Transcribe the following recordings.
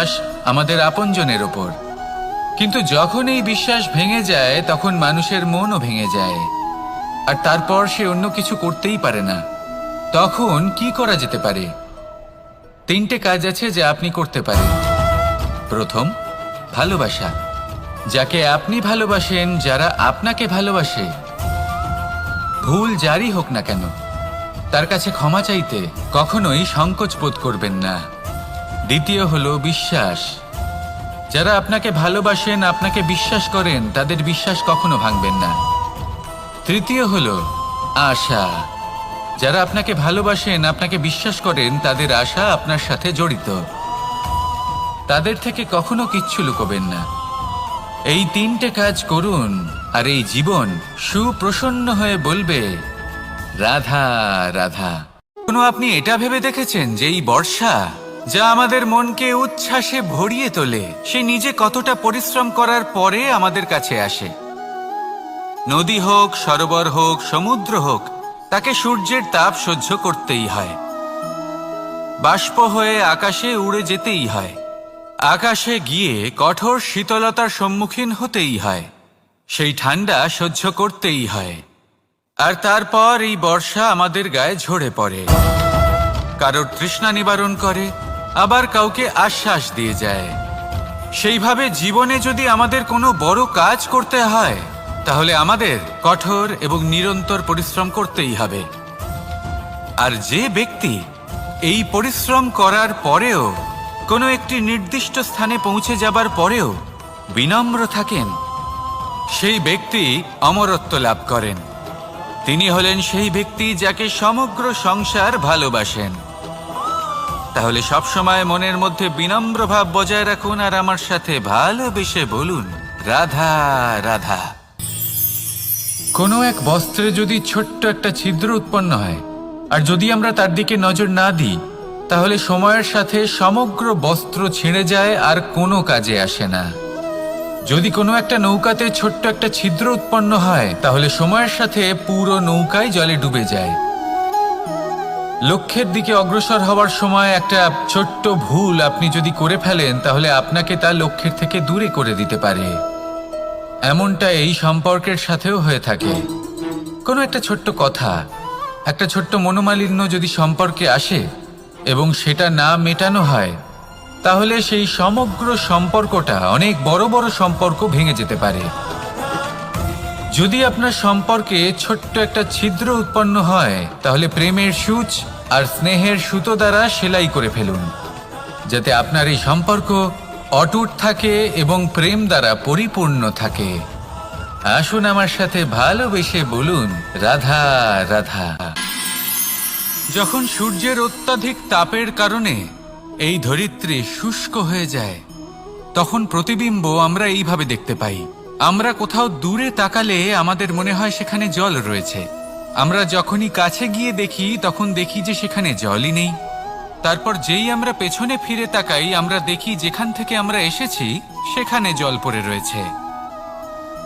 বিশ্বাস আমাদের আপনজনের ওপর। কিন্তু যখন এই বিশ্বাস ভেঙে যায় তখন মানুষের মনও ভেঙে যায়, আর তারপর সে অন্য কিছু করতেই পারে না। তখন কি করা যেতে পারে? 3টে কাজ আছে যা আপনি করতে পারেন। প্রথম, ভালোবাসা। যাকে আপনি ভালোবাসেন, যারা আপনাকে ভালোবাসে, ভুল যারই হোক না কেন, তার কাছে ক্ষমা চাইতে কখনোই সংকোচ বোধ করবেন না। দ্বিতীয় হলো বিশ্বাস। যারা আপনাকে ভালোবাসেন, আপনাকে বিশ্বাস করেন, তাদের বিশ্বাস কখনো ভাঙবেন না। তৃতীয় হলো আশা। যারা আপনাকে ভালোবাসেন, আপনাকে বিশ্বাস করেন, তাদের আশা আপনার সাথে জড়িত। তাদের থেকে কখনো কিচ্ছু লুকোবেন না। এই 3টে কাজ করুন আর এই জীবন সুপ্রসন্ন হয়ে বলবে রাধা রাধা। কোনো আপনি এটা ভেবে দেখেছেন যে এই বর্ষা, যা আমাদের মনকে উচ্ছ্বাসে ভরিয়ে তোলে, সে নিজে কতটা পরিশ্রম করার পরে আমাদের কাছে আসে? নদী হোক, সরোবর হোক, সমুদ্র হোক, তাকে সূর্যের তাপ সহ্য করতেই হয়। বাষ্প হয়ে আকাশে উড়ে যেতেই হয়। আকাশে গিয়ে কঠোর শীতলতার সম্মুখীন হতেই হয়। সেই ঠান্ডা সহ্য করতেই হয়। আর তারপর এই বর্ষা আমাদের গায়ে ঝরে পড়ে, কারোর তৃষ্ণা নিবারণ করে, আবার কাউকে আশ্বাস দিয়ে যায়। সেইভাবে জীবনে যদি আমাদের কোনো বড় কাজ করতে হয়, তাহলে আমাদের কঠোর এবং নিরন্তর পরিশ্রম করতেই হবে। আর যে ব্যক্তি এই পরিশ্রম করার পরেও, কোনো একটি নির্দিষ্ট স্থানে পৌঁছে যাবার পরেও বিনম্র থাকেন, সেই ব্যক্তি অমরত্ব লাভ করেন। তিনি হলেন সেই ব্যক্তি যাকে সমগ্র সংসার ভালোবাসেন। তাহলে সবসময় মনের মধ্যে বিনম্র ভাব বজায় রাখুন আর আমার সাথে ভালোবেসে বলুন রাধা রাধা। কোনো এক বস্ত্রে যদি ছোট্ট একটা ছিদ্র উৎপন্ন হয়, আর যদি আমরা তার দিকে নজর না দিই, তাহলে সময়ের সাথে সমগ্র বস্ত্র ছিঁড়ে যায় আর কোনো কাজে আসে না। যদি কোনো একটা নৌকাতে ছোট্ট একটা ছিদ্র উৎপন্ন হয়, তাহলে সময়ের সাথে পুরো নৌকাই জলে ডুবে যায়। লক্ষ্যের দিকে অগ্রসর হওয়ার সময় একটা ছোট্ট ভুল আপনি যদি করে ফেলেন, তাহলে আপনাকে তা লক্ষ্যের থেকে দূরে করে দিতে পারে। এমনটা এই সম্পর্কের সাথেও হয়ে থাকে। কোনো একটা ছোট্ট কথা, একটা ছোট্ট মনোমালিন্য যদি সম্পর্কে আসে এবং সেটা না মেটানো হয়, তাহলে সেই সমগ্র সম্পর্কটা, অনেক বড় বড় সম্পর্ক ভেঙে যেতে পারে। যদি আপনার সম্পর্কে ছোট্ট একটা ছিদ্র উৎপন্ন হয়, তাহলে প্রেমের সূচ আর স্নেহের সুতো দ্বারা সেলাই করে ফেলুন, যাতে আপনার এই সম্পর্ক অটুট থাকে এবং প্রেম দ্বারা পরিপূর্ণ থাকে। আসুন আমার সাথে ভালোবেসে বলুন রাধা রাধা। যখন সূর্যের অত্যাধিক তাপের কারণে এই ধরিত্রী শুষ্ক হয়ে যায়, তখন প্রতিবিম্ব আমরা এইভাবে দেখতে পাই। আমরা কোথাও দূরে তাকালে আমাদের মনে হয় সেখানে জল রয়েছে। আমরা যখনই কাছে গিয়ে দেখি, তখন দেখি যে সেখানে জলই নেই। তারপর যেই আমরা পেছনে ফিরে তাকাই, আমরা দেখি যেখান থেকে আমরা এসেছি সেখানে জল পড়ে রয়েছে।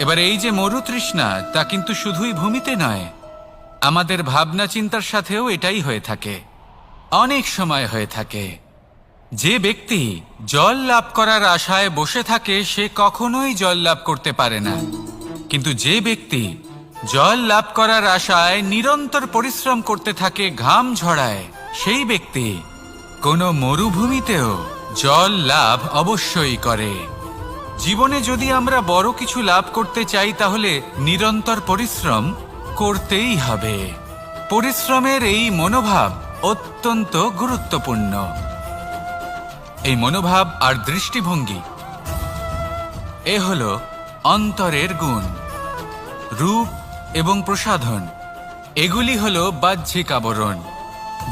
এবার এই যে মরুতৃষ্ণা, তা কিন্তু শুধুই ভূমিতে নয়, আমাদের ভাবনা চিন্তার সাথেও এটাই হয়ে থাকে, অনেক সময় হয়ে থাকে। যে ব্যক্তি জল লাভ করার আশায় বসে থাকে, সে কখনোই জল লাভ করতে পারে না। কিন্তু যে ব্যক্তি জল লাভ করার আশায় নিরন্তর পরিশ্রম করতে থাকে, ঘাম ঝরায়, সেই ব্যক্তি কোনো মরুভূমিতেও জল লাভ অবশ্যই করে। জীবনে যদি আমরা বড় কিছু লাভ করতে চাই, তাহলে নিরন্তর পরিশ্রম করতেই হবে। পরিশ্রমের এই মনোভাব অত্যন্ত গুরুত্বপূর্ণ। এই মনোভাব আর দৃষ্টিভঙ্গি, এ হলো অন্তরের গুণ। রূপ এবং প্রসাধন, এগুলি হলো বাহ্যিক আবরণ।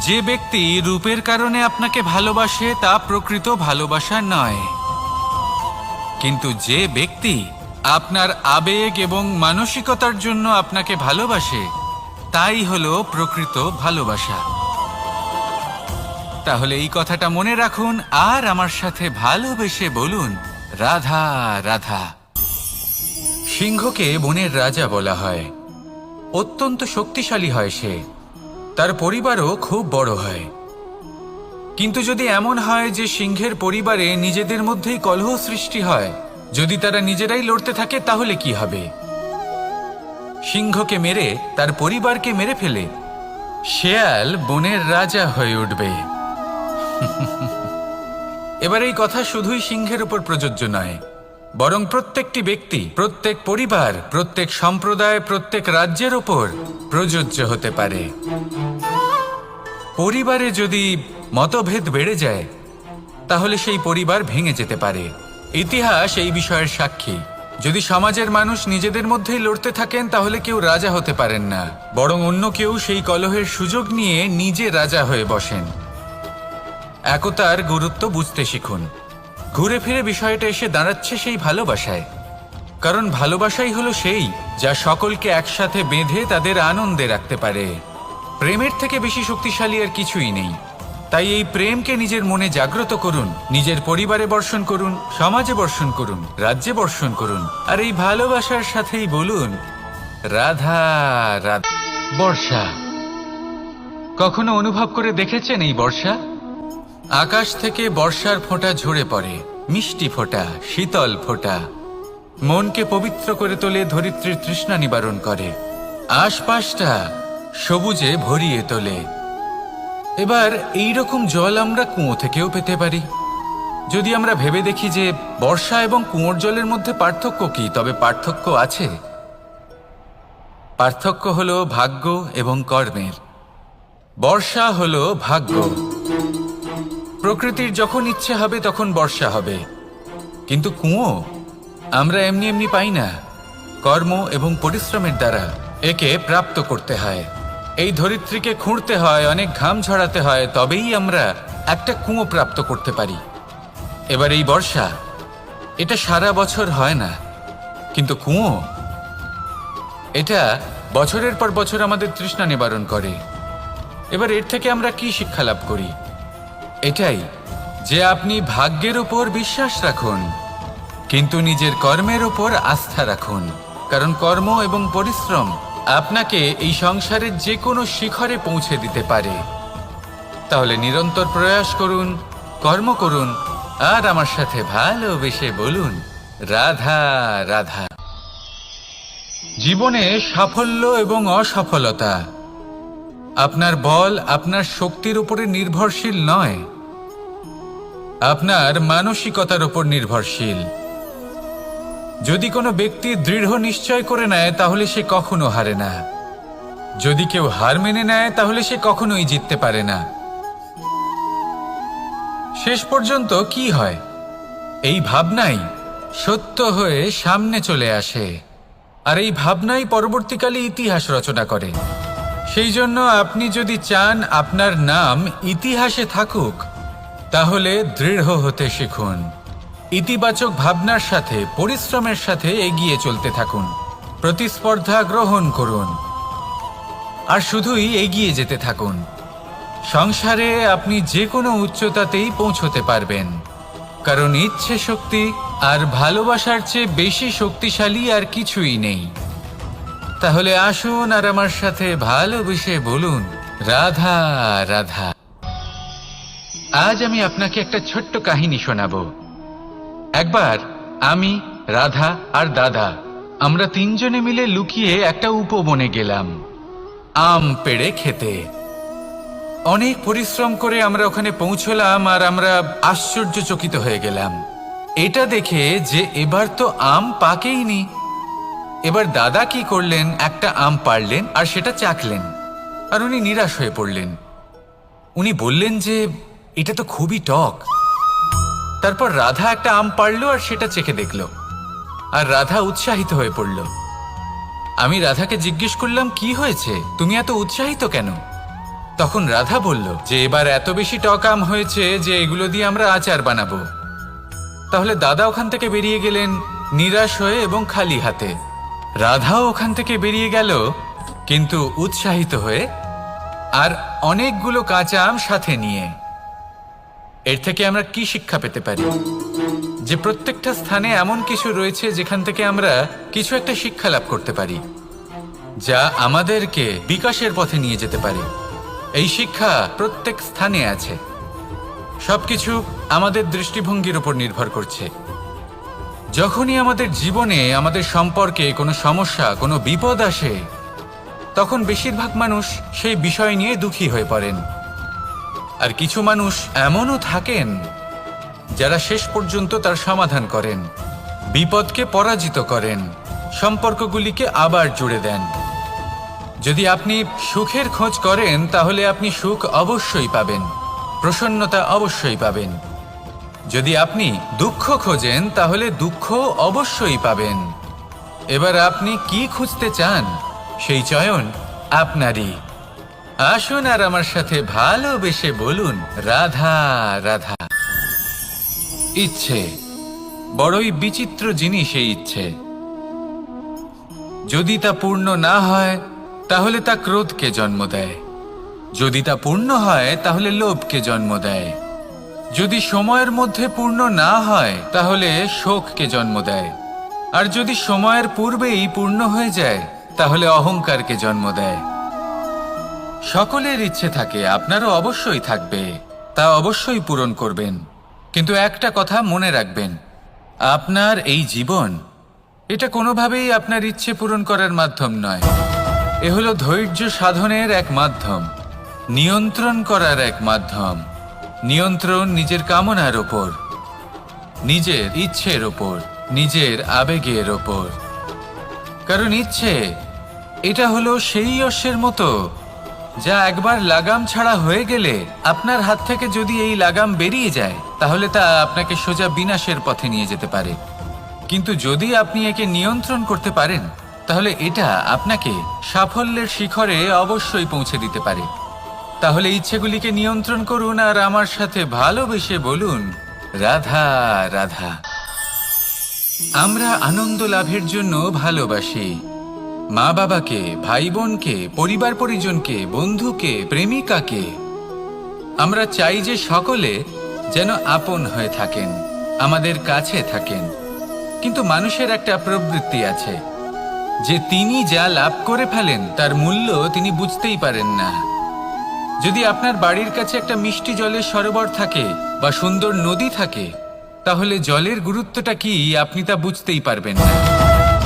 যে ব্যক্তি রূপের কারণে আপনাকে ভালোবাসে, তা প্রকৃত ভালোবাসা নয়। কিন্তু যে ব্যক্তি আপনার আবেগ এবং মানসিকতার জন্য আপনাকে ভালোবাসে, তাই হলো প্রকৃত ভালোবাসা। তাহলে এই কথাটা মনে রাখুন আর আমার সাথে ভালোবেসে বলুন রাধা রাধা। সিংহকে বনের রাজা বলা হয়। অত্যন্ত শক্তিশালী হয় সে, তার পরিবারও খুব বড় হয়। কিন্তু যদি এমন হয় যে সিংহের পরিবারে নিজেদের মধ্যেই কলহ সৃষ্টি হয়, যদি তারা নিজেরাই লড়তে থাকে, তাহলে কি হবে? সিংহকে মেরে তার পরিবারকে মেরে ফেলে শেয়াল বনের রাজা হয়ে উঠবে। এবার এই কথা শুধুই সিংহের উপর প্রযোজ্য নয়, বরং প্রত্যেকটি ব্যক্তি, প্রত্যেক পরিবার, প্রত্যেক সম্প্রদায়, প্রত্যেক রাজ্যের ওপর প্রযোজ্য হতে পারে। পরিবারে যদি মতভেদ বেড়ে যায়, তাহলে সেই পরিবার ভেঙে যেতে পারে। ইতিহাস এই বিষয়ের সাক্ষী। যদি সমাজের মানুষ নিজেদের মধ্যেই লড়তে থাকেন, তাহলে কেউ রাজা হতে পারেন না, বরং অন্য কেউ সেই কলহের সুযোগ নিয়ে নিজে রাজা হয়ে বসেন। একতার গুরুত্ব বুঝতে শিখুন। ঘুরে ফিরে বিষয়টা এসে দাঁড়াচ্ছে সেই ভালোবাসায়, কারণ ভালোবাসাই হলো সেই যা সকলকে একসাথে বেঁধে তাদের আনন্দে রাখতে পারে। প্রেমের থেকে বেশি শক্তিশালী আর কিছুই নেই। তাই এই প্রেমকে নিজের মনে জাগ্রত করুন, নিজের পরিবারে বর্ষণ করুন, সমাজে বর্ষণ করুন, রাজ্যে বর্ষণ করুন, আর এই ভালোবাসার সাথেই বলুন রাধা রাধা। বর্ষা, কখনো অনুভব করে দেখেছেন এই বর্ষা? আকাশ থেকে বর্ষার ফোঁটা ঝরে পড়ে, মিষ্টি ফোঁটা, শীতল ফোঁটা, মনকে পবিত্র করে তোলে, ধরিত্রীর তৃষ্ণা নিবারণ করে, আশপাশটা সবুজে ভরিয়ে তোলে। এবার এই রকম জল আমরা কুয়ো থেকেও পেতে পারি। যদি আমরা ভেবে দেখি যে বর্ষা এবং কুয়োর জলের মধ্যে পার্থক্য কি, তবে পার্থক্য আছে। পার্থক্য হলো ভাগ্য এবং কর্মের। বর্ষা হলো ভাগ্য। প্রকৃতির যখন ইচ্ছে হবে তখন বর্ষা হবে, কিন্তু কুয়ো আমরা এমনি এমনি পাই না। কর্ম এবং পরিশ্রমের দ্বারা একে প্রাপ্ত করতে হয়। এই ধরিত্রীকে খুঁড়তে হয়, অনেক ঘাম ঝরাতে হয়, তবেই আমরা একটা কুয়ো প্রাপ্ত করতে পারি। এবার এই বর্ষা, এটা সারা বছর হয় না, কিন্তু কুয়ো এটা বছরের পর বছর আমাদের তৃষ্ণা নিবারণ করে। এবার এর থেকে আমরা কি শিক্ষা লাভ করি? এটাই যে আপনি ভাগ্যের উপর বিশ্বাস রাখুন, কিন্তু নিজের কর্মের উপর আস্থা রাখুন। কারণ কর্ম এবং পরিশ্রম আপনাকে এই সংসারের যে কোনো শিখরে পৌঁছে দিতে পারে। তাহলে নিরন্তর প্রয়াস করুন, কর্ম করুন, আর আমার সাথে ভালোবেসে বলুন রাধা রাধা। জীবনে সাফল্য এবং অসফলতা আপনার বল, আপনার শক্তির উপরে নির্ভরশীল নয়, আপনার মানসিকতার উপর নির্ভরশীল। যদি কোনো ব্যক্তি দৃঢ় নিশ্চয় করে নেয়, তাহলে সে কখনো হারে না। যদি কেউ হার মেনে নেয়, তাহলে সে কখনোই জিততে পারে না। শেষ পর্যন্ত কি হয়? এই ভাবনাই সত্য হয়ে সামনে চলে আসে, আর এই ভাবনাই পরবর্তীকালে ইতিহাস রচনা করে। সেই জন্য আপনি যদি চান আপনার নাম ইতিহাসে থাকুক, তাহলে দৃঢ় হতে শিখুন। ইতিবাচক ভাবনার সাথে, পরিশ্রমের সাথে এগিয়ে চলতে থাকুন। প্রতিস্পর্ধা গ্রহণ করুন, আর শুধুই এগিয়ে যেতে থাকুন। সংসারে আপনি যে কোনো উচ্চতাতেই পৌঁছতে পারবেন, কারণ ইচ্ছে শক্তি আর ভালোবাসার চেয়ে বেশি শক্তিশালী আর কিছুই নেই। তাহলে আসুন আর আমার সাথে ভালোবেসে বলুন রাধা রাধা। আজ আমি আপনাকে একটা ছোট্ট কাহিনী শোনাবো। একবার আমি, রাধা আর দাদা, আমরা তিনজনে মিলে লুকিয়ে একটা উপবনে গেলাম আম পেড়ে খেতে। অনেক পরিশ্রম করে আমরা ওখানে পৌঁছলাম, আর আমরা আশ্চর্যচকিত হয়ে গেলাম এটা দেখে যে এবার তো আম পাকেইনি। এবার দাদা কি করলেন, একটা আম পাড়লেন আর সেটা চাখলেন, আর উনি নিরাশ হয়ে পড়লেন। উনি বললেন যে এটা তো খুবই টক। তারপর রাধা একটা আম পাড়লো আর সেটা চেখে দেখলো, আর রাধা উৎসাহিত হয়ে পড়ল। আমি রাধাকে জিজ্ঞেস করলাম, কি হয়েছে, তুমি এত উৎসাহিত কেন? তখন রাধা বলল যে এবার এত বেশি টক আম হয়েছে যে এগুলো দিয়ে আমরা আচার বানাবো। তাহলে দাদা ওখান থেকে বেরিয়ে গেলেন নিরাশ হয়ে এবং খালি হাতে। রাধাও ওখান থেকে বেরিয়ে গেল, কিন্তু উৎসাহিত হয়ে, আর অনেকগুলো কাঁচা আম সাথে নিয়ে। এর থেকে আমরা কি শিক্ষা পেতে পারি? যে প্রত্যেকটা স্থানে এমন কিছু রয়েছে যেখান থেকে আমরা কিছু একটা শিক্ষা লাভ করতে পারি, যা আমাদেরকে বিকাশের পথে নিয়ে যেতে পারে। এই শিক্ষা প্রত্যেক স্থানে আছে। সবকিছু আমাদের দৃষ্টিভঙ্গির উপর নির্ভর করছে। যখনই আমাদের জীবনে আমাদের সম্পর্কে কোনো সমস্যা, কোনো বিপদ আসে, তখন বেশিরভাগ মানুষ সেই বিষয় নিয়ে দুঃখী হয়ে পড়েন। আর কিছু মানুষ এমনও থাকেন যারা শেষ পর্যন্ত তার সমাধান করেন, বিপদকে পরাজিত করেন, সম্পর্কগুলিকে আবার জুড়ে দেন। যদি আপনি সুখের খোঁজ করেন তাহলে আপনি সুখ অবশ্যই পাবেন, প্রসন্নতা অবশ্যই পাবেন। যদি আপনি দুঃখ খোঁজেন তাহলে দুঃখ অবশ্যই পাবেন। এবার আপনি কি খুঁজতে চান সেই চয়ন আপনারই। আসুন আর আমার সাথে ভালোবেসে বলুন, রাধা রাধা। ইচ্ছে বড়ই বিচিত্র জিনিস। এই ইচ্ছে যদি তা পূর্ণ না হয় তাহলে তা ক্রোধকে জন্ম দেয়, যদি তা পূর্ণ হয় তাহলে লোভকে জন্ম দেয়, যদি সময়ের মধ্যে পূর্ণ না হয় তাহলে শোককে জন্ম দেয়, আর যদি সময়ের পূর্বেই পূর্ণ হয়ে যায় তাহলে অহংকারকে জন্ম দেয়। সকলের ইচ্ছে থাকে, আপনারও অবশ্যই থাকবে, তা অবশ্যই পূরণ করবেন। কিন্তু একটা কথা মনে রাখবেন, আপনার এই জীবন এটা কোনোভাবেই আপনার ইচ্ছে পূরণ করার মাধ্যম নয়। এ হলো ধৈর্য সাধনের এক মাধ্যম, নিয়ন্ত্রণ করার এক মাধ্যম। নিয়ন্ত্রণ নিজের কামনার ওপর, নিজের ইচ্ছের ওপর, নিজের আবেগের ওপর। কারণ ইচ্ছে এটা হলো সেই অশ্বের মতো যা একবার লাগাম ছাড়া হয়ে গেলে আপনার হাত থেকে যদি এই লাগাম বেরিয়ে যায় তাহলে তা আপনাকে সোজা বিনাশের পথে নিয়ে যেতে পারে। কিন্তু যদি আপনি একে নিয়ন্ত্রণ করতে পারেন তাহলে এটা আপনাকে সাফল্যের শিখরে অবশ্যই পৌঁছে দিতে পারে। তাহলে ইচ্ছেগুলিকে নিয়ন্ত্রণ করুন আর আমার সাথে ভালোবেসে বলুন, রাধা রাধা। আমরা আনন্দ লাভের জন্য ভালোবাসি মা বাবাকে, ভাই বোনকে, পরিবার পরিজনকে, বন্ধুকে, প্রেমিকাকে। আমরা চাই যে সকলে যেন আপন হয়ে থাকেন, আমাদের কাছে থাকেন। কিন্তু মানুষের একটা প্রবৃত্তি আছে যে তিনি যা লাভ করে ফেলেন তার মূল্য তিনি বুঝতেই পারেন না। যদি আপনার বাড়ির কাছে একটা মিষ্টি জলের সরোবর থাকে বা সুন্দর নদী থাকে তাহলে জলের গুরুত্বটা কি আপনি তা বুঝতেই পারবেন না।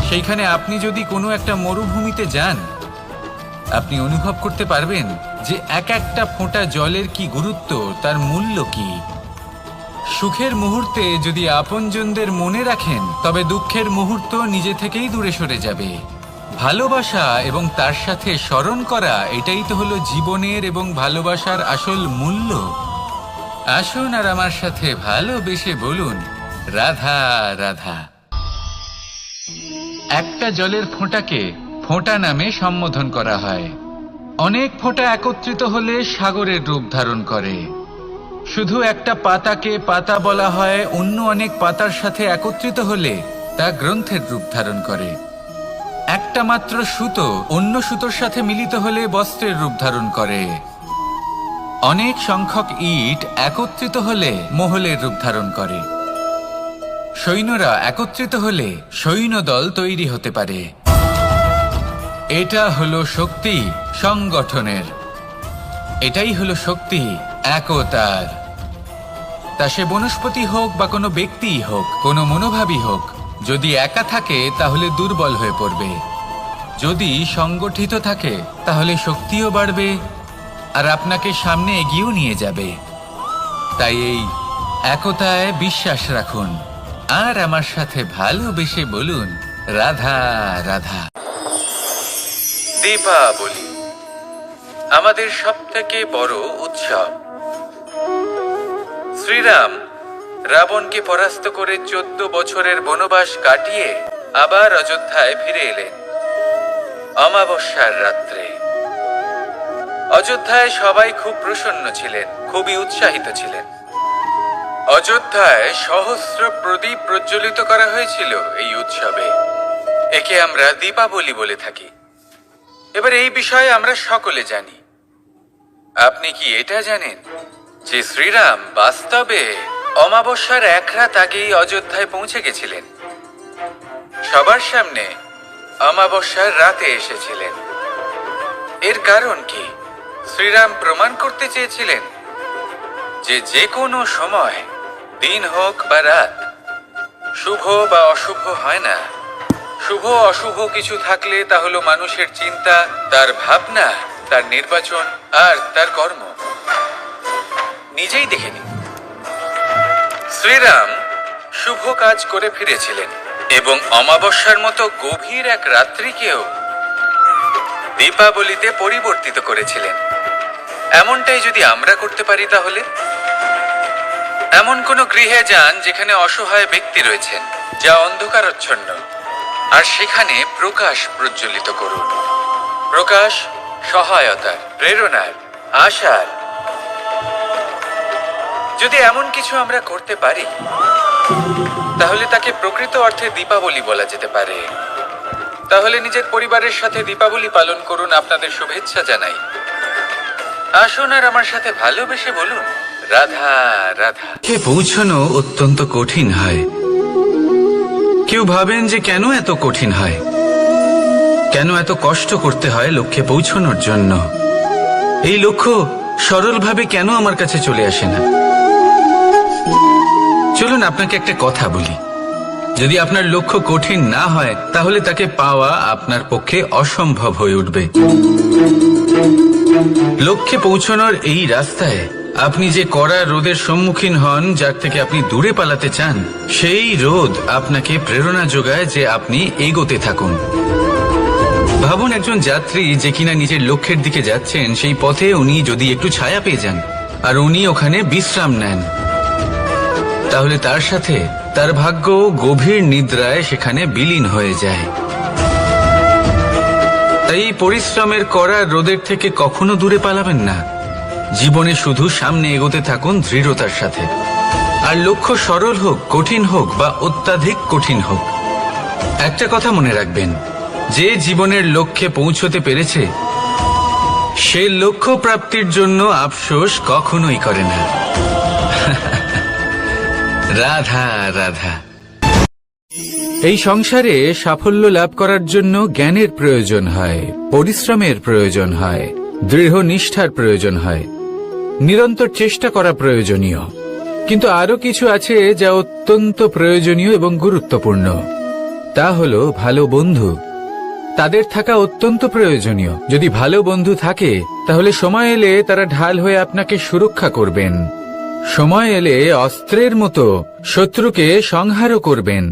সেইখানে আপনি যদি কোনো একটা মরুভূমিতে যান, আপনি অনুভব করতে পারবেন যে এক একটা ফোঁটা জলের কি গুরুত্ব, তার মূল্য কি। সুখের মুহূর্তে যদি আপনজনদের মনে রাখেন তবে দুঃখের মুহূর্ত নিজে থেকেই দূরে সরে যাবে। ভালোবাসা এবং তার সাথে স্মরণ করা, এটাই তো হলো জীবনের এবং ভালোবাসার আসল মূল্য। আসুন আর আমার সাথে ভালোবেসে বলুন, রাধা রাধা। একটা জলের ফোঁটাকে ফোঁটা নামে সম্বোধন করা হয়। অনেক ফোঁটা একত্রিত হলে সাগরের রূপ ধারণ করে। শুধু একটা পাতাকে পাতা বলা হয়, অন্য অনেক পাতার সাথে একত্রিত হলে তা গ্রন্থের রূপ ধারণ করে। একটা মাত্র সুতো অন্য সুতোর সাথে মিলিত হলে বস্ত্রের রূপ ধারণ করে। অনেক সংখ্যক ইট একত্রিত হলে মহলের রূপ ধারণ করে। সৈন্যরা একত্রিত হলে সৈন্যদল তৈরি হতে পারে। এটা হলো শক্তি সংগঠনের, এটাই হলো শক্তি একতার। তা সে বনস্পতি হোক বা কোনো ব্যক্তিই হোক, কোনো মনোভাবই হোক, যদি একা থাকে তাহলে দুর্বল হয়ে পড়বে। যদি সংগঠিত থাকে তাহলে শক্তিও বাড়বে আর আপনাকে সামনে এগিয়েও নিয়ে যাবে। তাই এই একতায় বিশ্বাস রাখুন আর আমার সাথে ভালোবেসে বলুন, রাধা রাধা। দীপাবলি আমাদের সবথেকে বড় উৎসব। শ্রীরাম রাবণকে পরাস্ত করে 14 বছরের বনবাস কাটিয়ে আবার অযোধ্যায় ফিরে এলেন অমাবস্যার রাত্রে। অযোধ্যায় সবাই খুব প্রসন্ন ছিলেন, খুবই উৎসাহিত ছিলেন। অযোধ্যায় সহস্র প্রদীপ প্রজ্বলিত করা হয়েছিল এই উৎসবে। একে আমরা দীপাবলি বলে থাকি। এবার এই বিষয়ে আমরা সকলে জানি। আপনি কি এটা জানেন যে শ্রীরাম বাস্তবে অমাবস্যার এক রাত আগেই অযোধ্যায় পৌঁছে গেছিলেন? সবার সামনে অমাবস্যার রাতে এসেছিলেন। এর কারণ কি? শ্রীরাম প্রমাণ করতে চেয়েছিলেন যে যে কোনো সময়, দিন হোক বা রাত, শুভ বা অশুভ হয় না। শুভ অশুভ কিছু থাকলে তা হলো মানুষের চিন্তা, তার ভাবনা, তার নির্বাচন আর তার কর্ম। নিজেই দেখে নিন, শ্রীরাম শুভ কাজ করে ফিরেছিলেন এবং অমাবস্যার মতো গভীর এক রাত্রিকেও দীপাবলিতে পরিবর্তিত করেছিলেন। এমনটাই যদি আমরা করতে পারি, তাহলে এমন কোন গৃহে যান যেখানে অসহায় ব্যক্তি রয়েছেন, যা অন্ধকারাচ্ছন্ন, আর সেখানে প্রকাশ প্রজ্বলিত করুন। প্রকাশ সহায়তার, প্রেরণার, আশার। যদি এমন কিছু আমরা করতে পারি, তাহলে তাকে প্রকৃত অর্থে দীপাবলি বলা যেতে পারে। তাহলে নিজের পরিবারের সাথে দীপাবলি পালন করুন। আপনাদের শুভেচ্ছা জানাই। আসুন আর আমার সাথে ভালোবেসে বলুন, রাধা রাধা। কে পৌঁছানো অত্যন্ত কঠিন হয়। কেউ ভাবেন যে কেন এত কঠিন হয়, কেন এত কষ্ট করতে হয় লক্ষ্যে পৌঁছানোর জন্য। এই লক্ষ্য সরলভাবে কেন আমার কাছে চলে আসে না? চলুন আপনাকে একটা কথা বলি, যদি আপনার লক্ষ্য কঠিন না হয়, তাহলে তাকে পাওয়া আপনার পক্ষে অসম্ভব হয়ে উঠবে। লক্ষ্যে পৌঁছানোর এই রাস্তায় আপনি যে কড়া রোদের সম্মুখীন হন, যার থেকে আপনি দূরে পালাতে চান, সেই রোদ আপনাকে প্রেরণা যোগায় যে আপনি এগোতে থাকুন। ভাবুন, একজন যাত্রী যে কিনা নিজের লক্ষ্যের দিকে যাচ্ছেন, সেই পথে উনি যদি একটু ছায়া পেয়ে যান আর উনি ওখানে বিশ্রাম নেন, তাহলে তার সাথে তার ভাগ্য গভীর নিদ্রায় সেখানে বিলীন হয়ে যায়। তাই পরিশ্রমের কড়া রোদের থেকে কখনো দূরে পালাবেন না। জীবনে শুধু সামনে এগোতে থাকুন দৃঢ়তার সাথে। আর লক্ষ্য সরল হোক, কঠিন হোক বা অত্যাধিক কঠিন হোক, একটা কথা মনে রাখবেন, যে জীবনের লক্ষ্যে পৌঁছতে পেরেছে, সে লক্ষ্য প্রাপ্তির জন্য আফসোস কখনোই করে না। রাধা রাধা। এই সংসারে সাফল্য লাভ করার জন্য জ্ঞানের প্রয়োজন হয়, পরিশ্রমের প্রয়োজন হয়, দৃঢ় নিষ্ঠার প্রয়োজন হয়, নিরন্তর চেষ্টা করা প্রয়োজনীয়। কিন্তু আরো কিছু আছে যা অত্যন্ত প্রয়োজনীয় এবং গুরুত্বপূর্ণ। তা হলো ভালো বন্ধু। তাদের থাকা অত্যন্ত প্রয়োজনীয়। যদি ভালো বন্ধু থাকে, তাহলে সময় এলে তারা ঢাল হয়ে আপনাকে সুরক্ষা করবেন। সময় এলে অস্ত্রের মতো শত্রুকে সংহারও করবেন।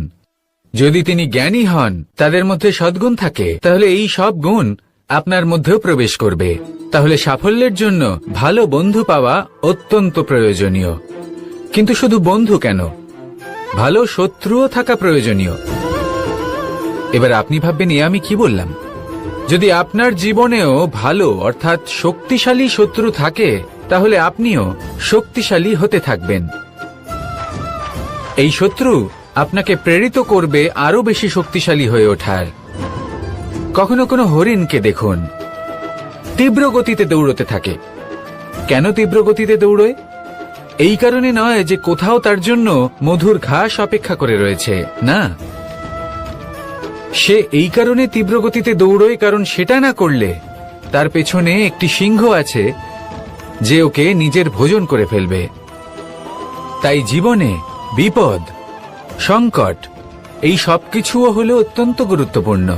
যদি তিনি জ্ঞানী হন, তাদের মধ্যে সদ্গুণ থাকে, তাহলে এই সব গুণ আপনার মধ্যেও প্রবেশ করবে। তাহলে সাফল্যের জন্য ভালো বন্ধু পাওয়া অত্যন্ত প্রয়োজনীয়। কিন্তু শুধু বন্ধু কেন, ভালো শত্রুও থাকা প্রয়োজনীয়। এবার আপনি ভাববেন, এ আমি কি বললাম? যদি আপনার জীবনেও ভালো অর্থাৎ শক্তিশালী শত্রু থাকে, তাহলে আপনিও শক্তিশালী হতে থাকবেন। এই শত্রু আপনাকে প্রেরিত করবে আরো বেশি শক্তিশালী হয়ে ওঠার। কখনো কোনো হরিণকে দেখুন, তীব্র গতিতে দৌড়তে থাকে। কেন তীব্র গতিতে দৌড়য়? এই কারণে নয় যে কোথাও তার জন্য মধুর ঘাস অপেক্ষা করে রয়েছে, না। সে এই কারণে তীব্র গতিতে দৌড়য় কারণ সেটা না করলে তার পেছনে একটি সিংহ আছে যে ওকে নিজের ভোজন করে ফেলবে। তাই জীবনে বিপদ, সংকট, এই সবকিছুও হলো অত্যন্ত গুরুত্বপূর্ণ।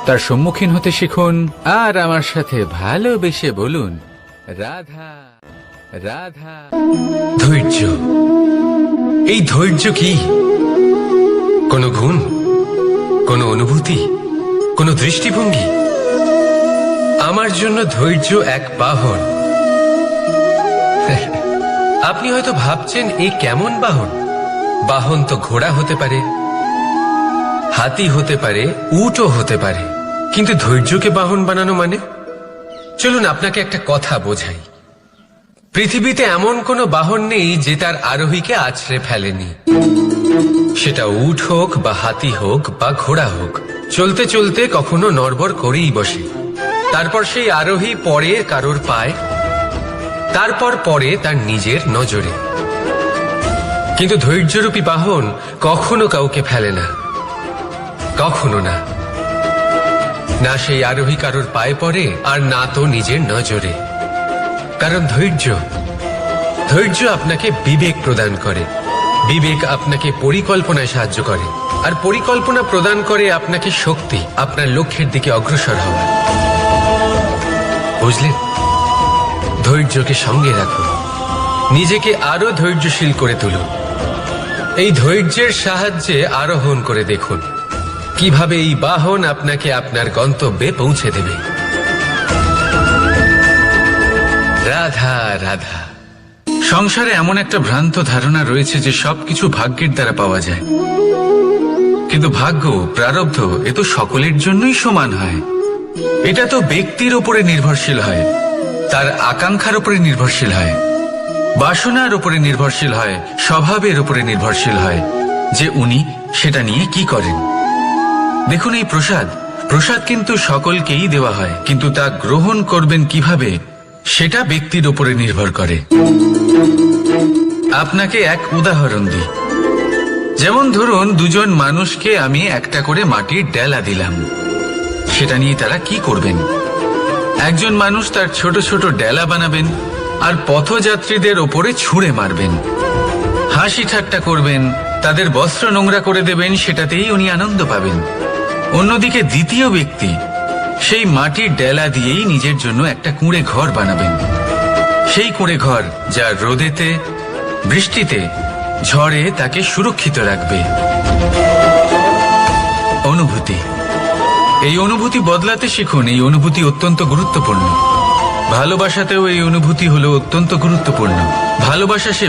তার সম্মুখীন হতে শিখুন আর আমার সাথে ভালোবেসে বলুন, রাধা রাধা। ধৈর্য। এই ধৈর্য কি কোনো গুণ, কোনো অনুভূতি, কোনো দৃষ্টিভঙ্গি? আমার জন্য ধৈর্য এক বাহন। আপনি হয়তো ভাবছেন, এ কেমন বাহন? বাহন তো ঘোড়া হতে পারে, হাতি হতে পারে, উটও হতে পারে, কিন্তু ধৈর্যকে বাহন বানানো মানে? চলুন আপনাকে একটা কথা বোঝাই। পৃথিবীতে এমন কোনো বাহন নেই যে তার আরোহীকে আছড়ে ফেলেনি। সেটা উট হোক বা হাতি হোক বা ঘোড়া হোক, চলতে চলতে কখনো নড়বড় করেই বসে। তারপর সেই আরোহী পড়ে কারোর পায়, তারপর পড়ে তার নিজের নজরে। কিন্তু ধৈর্যরূপী বাহন কখনো কাউকে ফেলে না, কখনো না। না সেই আরোহী কারোর পায়ে পড়ে আর না তো নিজের নজরে। কারণ ধৈর্য ধৈর্য আপনাকে বিবেক প্রদান করে, বিবেক আপনাকে পরিকল্পনায় সাহায্য করে, আর পরিকল্পনা প্রদান করে আপনাকে শক্তি আপনার লক্ষ্যের দিকে অগ্রসর হওয়ার। বুঝলেন? ধৈর্যকে সঙ্গে রাখুন, নিজেকে আরো ধৈর্যশীল করে তুলুন। এই ধৈর্যের সাহায্যে আরোহণ করে দেখুন কিভাবে এই বাহন আপনাকে আপনার গন্তব্যে পৌঁছে দেবে। রাধা রাধা। সংসারে এমন একটা ভ্রান্ত ধারণা রয়েছে যে সবকিছু ভাগ্যের দ্বারা পাওয়া যায়, কিন্তু ভাগ্য, প্রারব্ধ এ তো সকলের জন্যই সমান হয়। এটা তো ব্যক্তির উপরে নির্ভরশীল হয়, তার আকাঙ্ক্ষার উপরে নির্ভরশীল হয়, বাসনার উপরে নির্ভরশীল হয়, স্বভাবের উপরে নির্ভরশীল হয় যে উনি সেটা নিয়ে কি করেন। দেখুন, এই প্রসাদ কিন্তু সকলকেই দেওয়া হয়, কিন্তু তা গ্রহণ করবেন কিভাবে সেটা ব্যক্তির উপরে নির্ভর করে। আপনাকে এক উদাহরণ দিই। যেমন ধরুন, দুজন মানুষকে আমি একটা করে মাটির ডেলা দিলাম, সেটা নিয়ে তারা কি করবেন? একজন মানুষ তার ছোট ছোট ডেলা বানাবেন আর পথযাত্রীদের ওপরে ছুঁড়ে মারবেন, হাসি ঠাট্টা করবেন, তাদের বস্ত্র নোংরা করে দেবেন, সেটাতেই উনি আনন্দ পাবেন। অন্যদিকে দ্বিতীয় ব্যক্তি সেই মাটির ডেলা দিয়েই নিজের জন্য একটা কুঁড়ে ঘর বানাবেন। সেই কুঁড়ে ঘর যা রোদেতে, বৃষ্টিতে, ঝড়ে তাকে সুরক্ষিত রাখবে। অনুভূতি, এই অনুভূতি বদলাতে শিখুন। এই অনুভূতি অত্যন্ত গুরুত্বপূর্ণ। ভালোবাসাতেও এই অনুভূতি হলো অত্যন্ত গুরুত্বপূর্ণ। ভালোবাসা সে